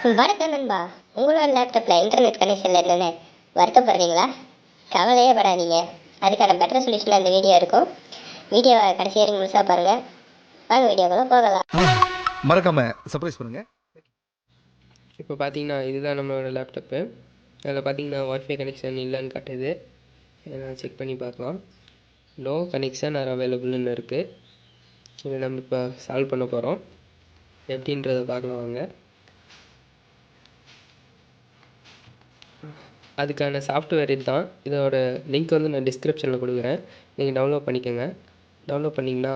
வணக்கம் நண்பா. உங்களோட லேப்டாப்பில் இன்டர்நெட் கனெக்ஷன் இல்லைன்னு வருத்தப்படுறீங்களா? கவலையே படாதீங்க. அதுக்கான பெட்டர் சொல்யூஷனில் இந்த வீடியோ இருக்கும். வீடியோவை கடைசி வரைக்கும் முழுசாக பாருங்கள். வாங்க வீடியோக்குள்ள போகலாம். மறக்காம சர்ப்ரைஸ் பண்ணுங்கள். இப்போ பார்த்தீங்கன்னா இதுதான் நம்மளோட லேப்டாப்பு. அதில் பார்த்தீங்கன்னா ஒய்ஃபை கனெக்ஷன் இல்லைன்னு காட்டுது. நான் செக் பண்ணி பார்க்கலாம். நோ கனெக்ஷன் ஆர் அவைலபிள்னு இருக்குது. இதை நம்ம இப்போ சால்வ் பண்ண போகிறோம். எப்படின்றத பார்க்கலாம் வாங்க. அதுக்கான சாஃப்ட்வேர் இதுதான். இதோட லிங்க் வந்து நான் டிஸ்கிரிப்ஷனில் கொடுக்குறேன். நீங்கள் டவுன்லோட் பண்ணிக்கோங்க. டவுன்லோட் பண்ணிங்கன்னா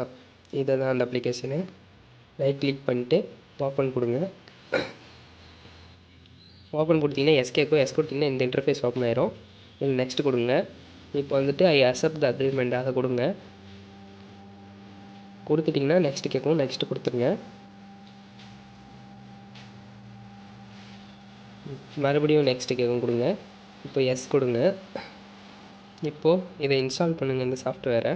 இதை தான் அந்த அப்ளிகேஷனு. ரைட் கிளிக் பண்ணிட்டு ஓப்பன் கொடுங்க. ஓப்பன் கொடுத்தீங்கன்னா எஸ் கேட்கும். எஸ் கொடுத்தீங்கன்னா இந்த இன்டர்ஃபேஸ் ஓப்பன் ஆயிரும். நீங்கள் நெக்ஸ்ட் கொடுங்க. இப்போ வந்துட்டு ஐ அக்செப்ட் த அக்ரிமெண்ட் அதை கொடுங்க. கொடுத்துட்டிங்கன்னா நெக்ஸ்ட்டு கேட்கும். நெக்ஸ்ட்டு கொடுத்துருங்க. மறுபடியும் நெக்ஸ்ட்டு கேட்கும் கொடுங்க. இப்போ எஸ் கொடுங்க. இப்போது இதை இன்ஸ்டால் பண்ணுங்கள் இந்த சாஃப்ட்வேரை.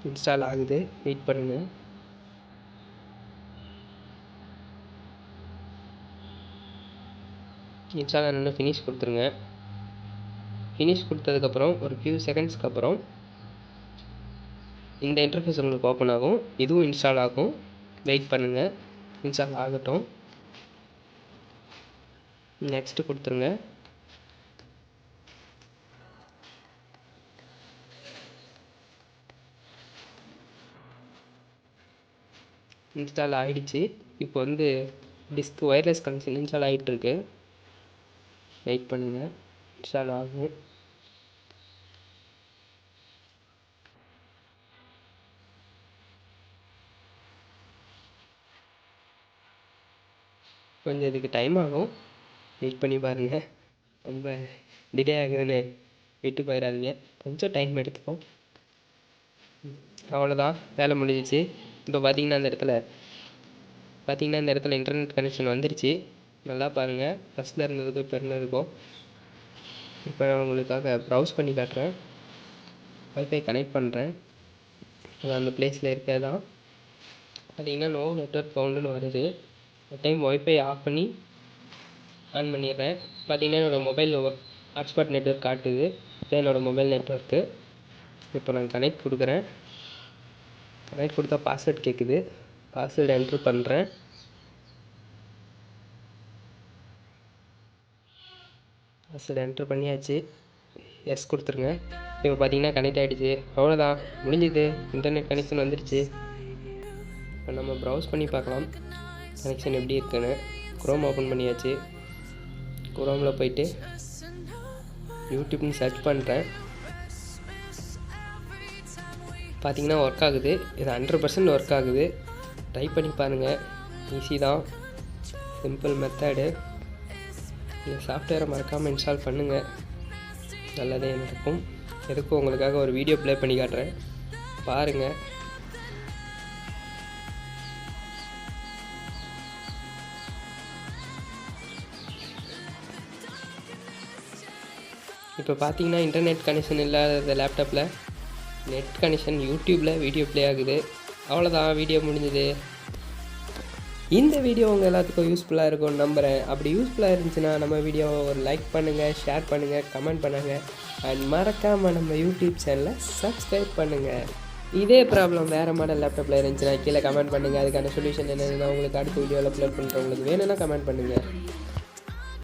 இன்ஸ்டால் ஆகுது, வெயிட் பண்ணுங்கள். இன்ஸ்டால் ஆனோன்னு ஃபினிஷ் கொடுத்துருங்க. ஃபினிஷ் கொடுத்ததுக்கப்புறம் ஒரு ஃபியூ செகண்ட்ஸ்க்கு அப்புறம் இந்த இன்டர்ஃபேஸ் உங்களுக்கு ஓப்பன் ஆகும். இதுவும் இன்ஸ்டால் ஆகும். வெயிட் பண்ணுங்கள், இன்ஸ்டால் ஆகட்டும். நெக்ஸ்ட்டு கொடுத்துருங்க. இன்ஸ்டால் ஆகிடுச்சு. இப்போ வந்து டிஸ்க் ஒயர்லெஸ் கனெக்ஷன் இன்ஸ்டால் ஆகிட்டுருக்கு. வெயிட் பண்ணுங்கள், இன்ஸ்டால் ஆகும். கொஞ்சம் இதுக்கு டைம் ஆகும், வெயிட் பண்ணி பாருங்கள். ரொம்ப டிலே ஆகுதுன்னு விட்டு போயிடாதீங்க, கொஞ்சம் டைம் எடுத்துக்கும். அவ்வளோதான், வேலை முடிஞ்சிச்சு. இப்போ பார்த்தீங்கன்னா இந்த இடத்துல இன்டர்நெட் கனெக்ஷன் வந்துருச்சு. நல்லா பாருங்கள், ஃபஸ்ட்டில் இருந்ததுக்கும் இப்போ இருந்ததுக்கும். இப்போ நான் உங்களுக்காக ப்ரௌஸ் பண்ணி காட்டுறேன். ஒய்ஃபை கனெக்ட் பண்ணுறேன். அது அந்த பிளேஸில் இருக்கதான் பார்த்தீங்கன்னா நோ நெட்வொர்க் ஃபவுண்டுன்னு வருது. டைம் ஒய்ஃபை ஆஃப் பண்ணி ஆன் பண்ணிடுறேன். பார்த்தீங்கன்னா என்னோடய மொபைல் ஹாட்ஸ்பாட் நெட்வொர்க் காட்டுது. இதான் என்னோடய மொபைல் நெட்வொர்க்கு. இப்போ நான் கனெக்ட் கொடுக்குறேன். கனெக்ட் கொடுத்தா பாஸ்வேர்ட் கேட்குது. பாஸ்வேர்டு என்ட்ரு பண்ணுறேன். பாஸ்வேர்டு என்ட்ரு பண்ணியாச்சு. எஸ் கொடுத்துருங்க. இப்போ பார்த்தீங்கன்னா கனெக்ட் ஆகிடுச்சு. அவ்வளோதான், முடிஞ்சுது. இன்டர்நெட் கனெக்ஷன் வந்துடுச்சு. இப்போ நம்ம ப்ரௌஸ் பண்ணி பார்க்கலாம் கனெக்ஷன் எப்படி இருக்குன்னு. குரோம் ஓப்பன் பண்ணியாச்சு. குரோமில் போயிட்டு யூடியூப்னு சர்ச் பண்ணுறேன். பார்த்தீங்கன்னா ஒர்க் ஆகுது. இது 100% ஒர்க் ஆகுது. ட்ரை பண்ணி பாருங்கள், ஈஸி தான், சிம்பிள் மெத்தடு. இந்த சாஃப்ட்வேரை மறக்காமல் இன்ஸ்டால் பண்ணுங்கள், நல்லதே நடக்கும். எதுக்கும் உங்களுக்காக ஒரு வீடியோ ப்ளே பண்ணி காட்டுறேன், பாருங்கள். இப்போ பார்த்தீங்கன்னா இன்டர்நெட் கனெக்ஷன் இல்லாத லேப்டாப்பில் நெட் கனெக்ஷன் யூடியூப்பில் வீடியோ ப்ளே ஆகுது. அவ்வளோதான், வீடியோ முடிஞ்சுது. இந்த வீடியோ உங்கள் எல்லாத்துக்கும் யூஸ்ஃபுல்லாக இருக்கும்னு நம்புகிறேன். அப்படி யூஸ்ஃபுல்லாக இருந்துச்சுன்னா நம்ம வீடியோவை ஒரு லைக் பண்ணுங்கள், ஷேர் பண்ணுங்கள், கமெண்ட் பண்ணுங்கள். அண்ட் மறக்காமல் நம்ம யூடியூப் சேனலை சப்ஸ்கிரைப் பண்ணுங்கள். இதே ப்ராப்ளம் வேறு மாடல் லேப்டாப்பில் இருந்துச்சுன்னா கீழே கமெண்ட் பண்ணுங்கள். அதுக்கான சொல்யூஷன் என்னென்னா உங்களுக்கு அடுத்த வீடியோவில் அப்லோட் பண்ணுறவங்களுக்கு வேணும்னா கமெண்ட் பண்ணுங்கள்.